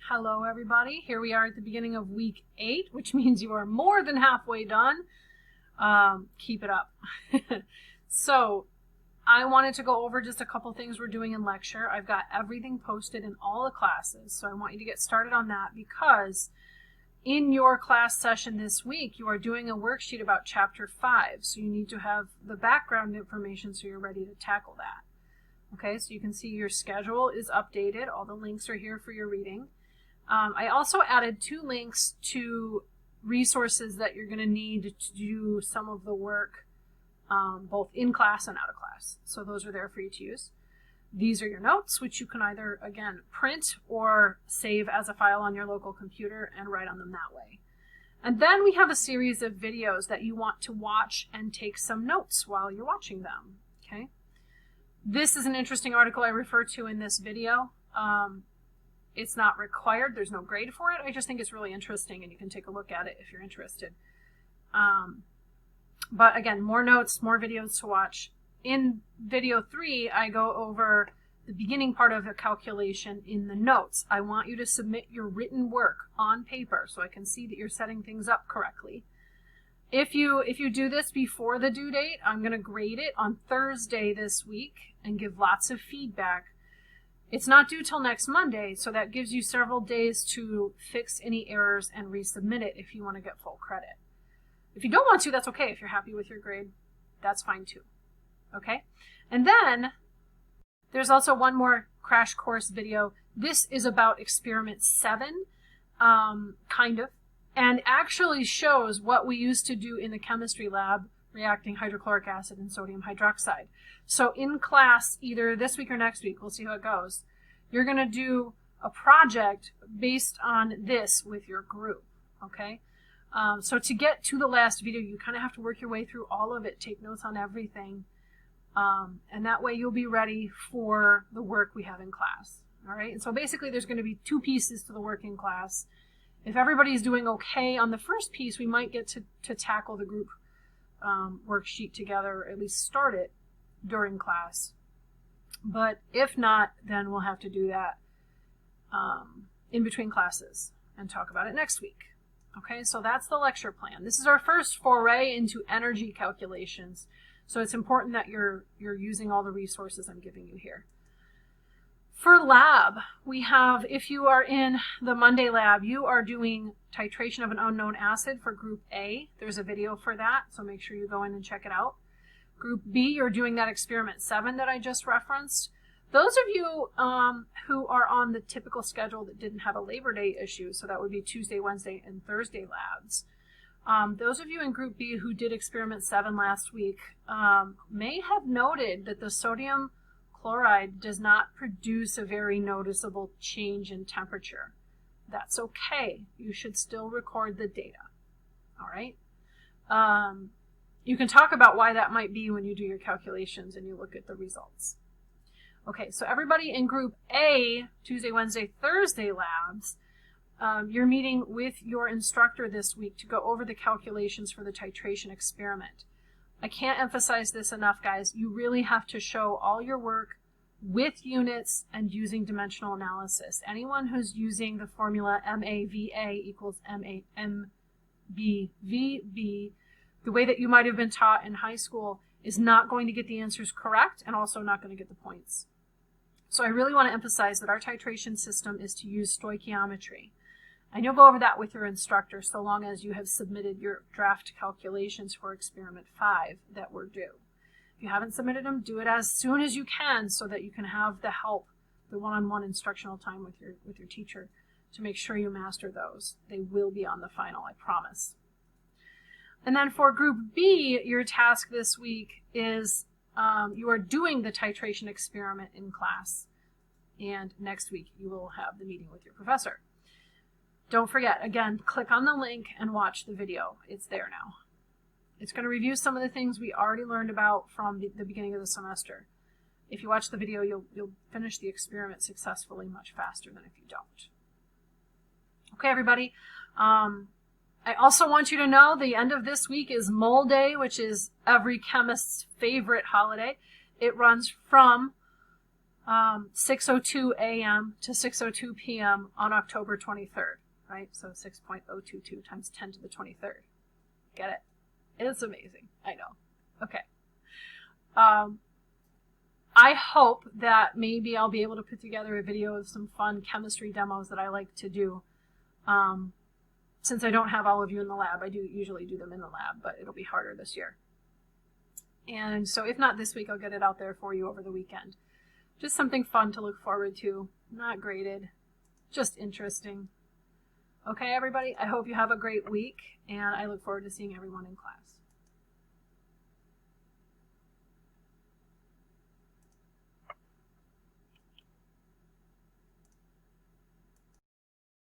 Hello everybody, here we are at the beginning of week 8, which means you are more than halfway done. Keep it up. So I wanted to go over just a couple things we're doing in lecture. I've got everything posted in all the classes, so I want you to get started on that because in your class session this week you are doing a worksheet about chapter 5, so you need to have the background information so you're ready to tackle that. Okay, so you can see your schedule is updated. All the links are here for your reading. I also added 2 links to resources that you're going to need to do some of the work both in class and out of class. So those are there for you to use. These are your notes, which you can either, again, print or save as a file on your local computer and write on them that way. And then we have a series of videos that you want to watch and take some notes while you're watching them. Okay. This is an interesting article I refer to in this video. It's not required. There's no grade for it. I just think it's really interesting, and you can take a look at it if you're interested. But again, more notes, more videos to watch. In video 3, I go over the beginning part of the calculation in the notes. I want you to submit your written work on paper so I can see that you're setting things up correctly. If you do this before the due date, I'm going to grade it on Thursday this week and give lots of feedback. It's not due till next Monday, so that gives you several days to fix any errors and resubmit it if you want to get full credit. If you don't want to, that's okay. If you're happy with your grade, that's fine too. Okay? And then there's also one more crash course video. This is about experiment 7, kind of, and actually shows what we used to do in the chemistry lab, reacting hydrochloric acid and sodium hydroxide. So in class, either this week or next week, we'll see how it goes, you're going to do a project based on this with your group, okay? So to get to the last video, you kind of have to work your way through all of it, take notes on everything, and that way you'll be ready for the work we have in class, all right? And so basically there's going to be 2 pieces to the work in class. If everybody's doing okay on the first piece, we might get to tackle the group worksheet together, or at least start it during class. But if not, then we'll have to do that in between classes and talk about it next week. Okay, so that's the lecture plan. This is our first foray into energy calculations, so it's important that you're using all the resources I'm giving you here. For lab, we have, if you are in the Monday lab, you are doing titration of an unknown acid for group A. There's a video for that, so make sure you go in and check it out. Group B, you're doing that experiment 7 that I just referenced. Those of you who are on the typical schedule that didn't have a Labor Day issue, so that would be Tuesday, Wednesday, and Thursday labs, those of you in group B who did experiment 7 last week may have noted that the sodium chloride does not produce a very noticeable change in temperature. That's okay. You should still record the data. All right? You can talk about why that might be when you do your calculations and you look at the results. Okay, so everybody in group A, Tuesday, Wednesday, Thursday labs, you're meeting with your instructor this week to go over the calculations for the titration experiment. I can't emphasize this enough, guys. You really have to show all your work with units and using dimensional analysis. Anyone who's using the formula MAVA equals MBVB, the way that you might have been taught in high school, is not going to get the answers correct and also not going to get the points. So I really want to emphasize that our titration system is to use stoichiometry. And you'll go over that with your instructor so long as you have submitted your draft calculations for experiment 5 that were due. If you haven't submitted them, do it as soon as you can so that you can have the help, the one-on-one instructional time with your teacher to make sure you master those. They will be on the final, I promise. And then for group B, your task this week is you are doing the titration experiment in class. And next week you will have the meeting with your professor. Don't forget, again, click on the link and watch the video. It's there now. It's going to review some of the things we already learned about from the beginning of the semester. If you watch the video, you'll finish the experiment successfully much faster than if you don't. Okay, everybody. I also want you to know the end of this week is Mole Day, which is every chemist's favorite holiday. It runs from 6:02 a.m. to 6:02 p.m. on October 23rd, right? So 6.022 times 10 to the 23rd. Get it? It's amazing. I know. Okay. I hope that maybe I'll be able to put together a video of some fun chemistry demos that I like to do. Since I don't have all of you in the lab, I do usually do them in the lab, but it'll be harder this year. And so if not this week, I'll get it out there for you over the weekend. Just something fun to look forward to. Not graded, just interesting. Okay, everybody, I hope you have a great week, and I look forward to seeing everyone in class.